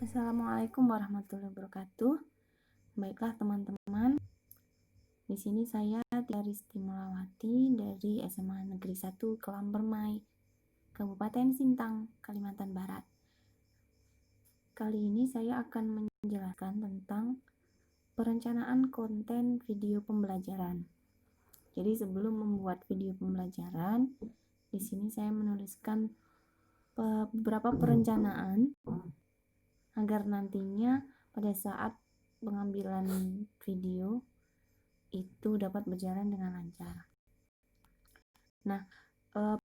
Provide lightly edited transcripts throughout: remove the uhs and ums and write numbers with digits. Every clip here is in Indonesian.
Assalamualaikum warahmatullahi wabarakatuh. Baiklah teman-teman, di sini saya Tia Risti Mulawati dari SMA Negeri 1 Kelambermai, Kabupaten Sintang, Kalimantan Barat. Kali ini saya akan menjelaskan tentang perencanaan konten video pembelajaran. Jadi sebelum membuat video pembelajaran, di sini saya menuliskan beberapa perencanaan agar nantinya pada saat pengambilan video itu dapat berjalan dengan lancar. Nah,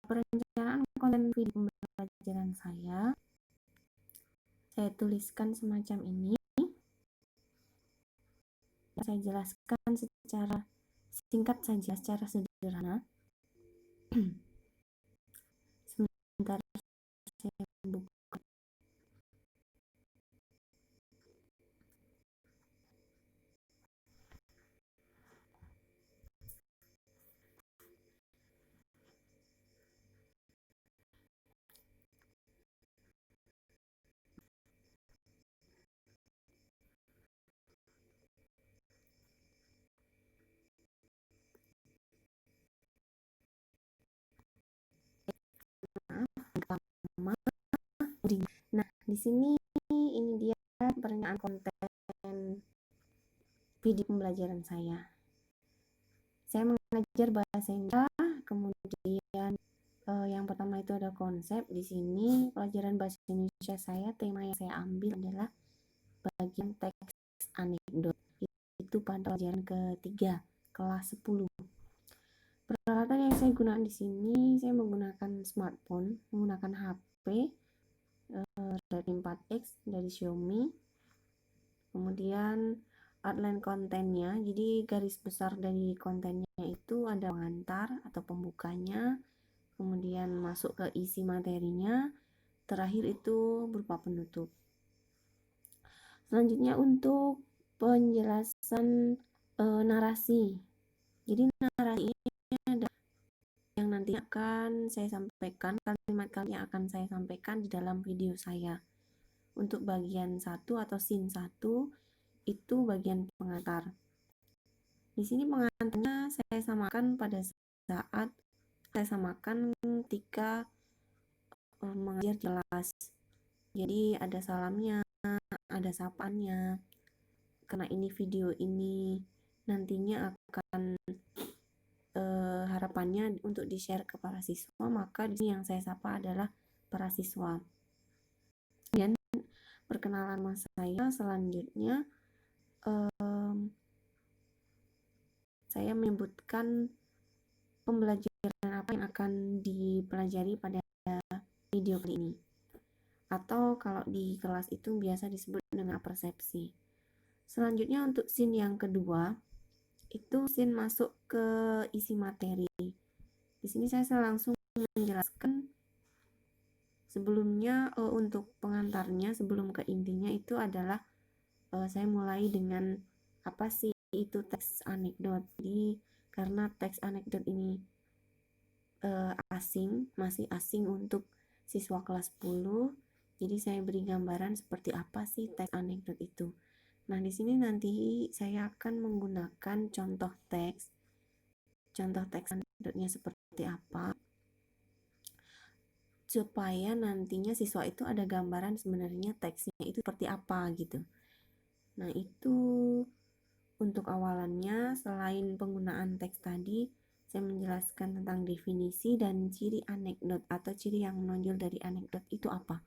perencanaan konten video pembelajaran saya tuliskan semacam ini. Saya jelaskan secara singkat saja, secara sederhana. Sebentar saya buka. Nah, di sini ini dia perencanaan konten video pembelajaran saya. Saya mengajar bahasa Indonesia, kemudian yang pertama itu ada konsep. Di sini pelajaran bahasa Indonesia saya, tema yang saya ambil adalah bagian teks anekdot. Itu pada pelajaran ketiga, kelas 10. Peralatan yang saya gunakan di sini, saya menggunakan smartphone, menggunakan HP Redmi 4X dari Xiaomi. Kemudian outline kontennya, jadi garis besar dari kontennya itu ada pengantar atau pembukanya, kemudian masuk ke isi materinya, terakhir itu berupa penutup. Selanjutnya untuk penjelasan narasi. Jadi narasi ini ada yang nanti akan saya sampaikan, kalimat-kalimat yang akan saya sampaikan di dalam video saya. Untuk bagian 1 atau scene 1 itu bagian pengantar. Di sini pengantarnya saya samakan pada saat saya samakan ketika mengajar jelas. Jadi ada salamnya, ada sapaannya. Karena ini video ini nantinya akan harapannya untuk di-share ke para siswa, maka di sini yang saya sapa adalah para siswa. Dan perkenalan mas saya selanjutnya saya menyebutkan pembelajaran apa yang akan dipelajari pada video kali ini, atau kalau di kelas itu biasa disebut dengan persepsi. Selanjutnya untuk scene yang kedua itu scene masuk ke isi materi. Di sini saya langsung menjelaskan sebelumnya untuk pengantarnya sebelum ke intinya itu adalah saya mulai dengan apa sih itu teks anekdot. Jadi karena teks anekdot ini masih asing untuk siswa kelas 10, jadi saya beri gambaran seperti apa sih teks anekdot itu. Nah, di sini nanti saya akan menggunakan contoh teks anekdotnya seperti apa, supaya nantinya siswa itu ada gambaran sebenarnya teksnya itu seperti apa gitu. Nah, itu untuk awalannya. Selain penggunaan teks tadi, saya menjelaskan tentang definisi dan ciri anekdot atau ciri yang menonjol dari anekdot itu apa.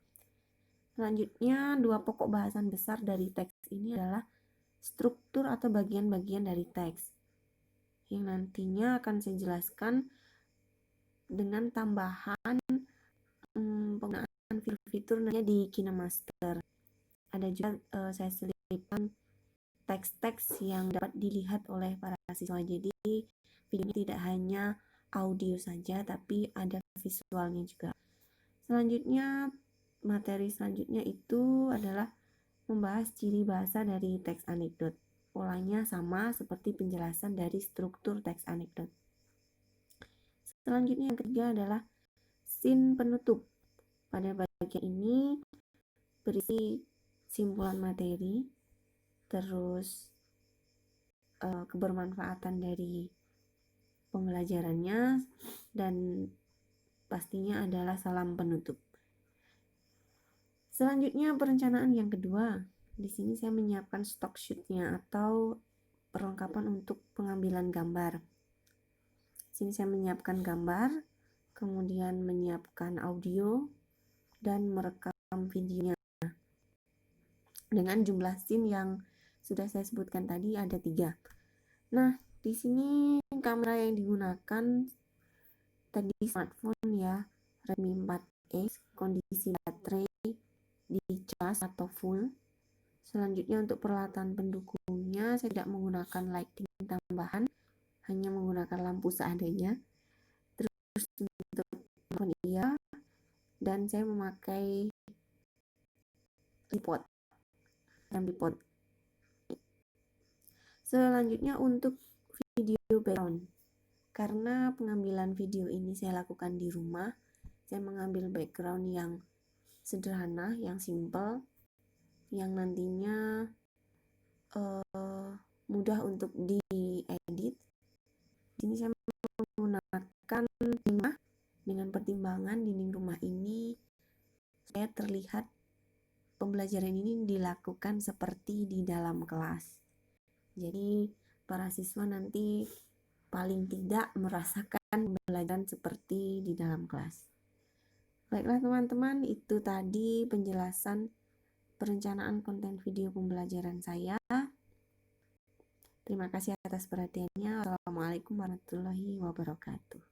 Selanjutnya, dua pokok bahasan besar dari teks ini adalah struktur atau bagian-bagian dari teks, yang nantinya akan saya jelaskan dengan tambahan penggunaan fitur-fitur di KineMaster. Ada juga saya selipkan teks-teks yang dapat dilihat oleh para siswa. Jadi videonya tidak hanya audio saja, tapi ada visualnya juga. Selanjutnya, materi selanjutnya itu adalah membahas ciri bahasa dari teks anekdot. Polanya sama seperti penjelasan dari struktur teks anekdot. Selanjutnya yang ketiga adalah scene penutup. Pada bagian ini berisi kesimpulan materi, terus kebermanfaatan dari pembelajarannya, dan pastinya adalah salam penutup. Selanjutnya perencanaan yang kedua. Di sini saya menyiapkan stock shoot-nya atau perlengkapan untuk pengambilan gambar. Di sini saya menyiapkan gambar, kemudian menyiapkan audio, dan merekam videonya. Dengan jumlah scene yang sudah saya sebutkan tadi ada 3. Nah, di sini kamera yang digunakan tadi smartphone ya, Redmi 4A, kondisi baterai dicas atau full. Selanjutnya untuk peralatan pendukungnya saya tidak menggunakan lighting tambahan, hanya menggunakan lampu seadanya. Terus untuk handphone iya, dan saya memakai tripod. Selanjutnya untuk video background. Karena pengambilan video ini saya lakukan di rumah, saya mengambil background yang sederhana, yang simple, yang nantinya mudah untuk diedit. Di sini saya menggunakan rumah dengan pertimbangan dinding rumah ini supaya terlihat pembelajaran ini dilakukan seperti di dalam kelas. Jadi para siswa nanti paling tidak merasakan pembelajaran seperti di dalam kelas. Baiklah teman-teman, itu tadi penjelasan perencanaan konten video pembelajaran saya. Terima kasih atas perhatiannya. Wassalamualaikum warahmatullahi wabarakatuh.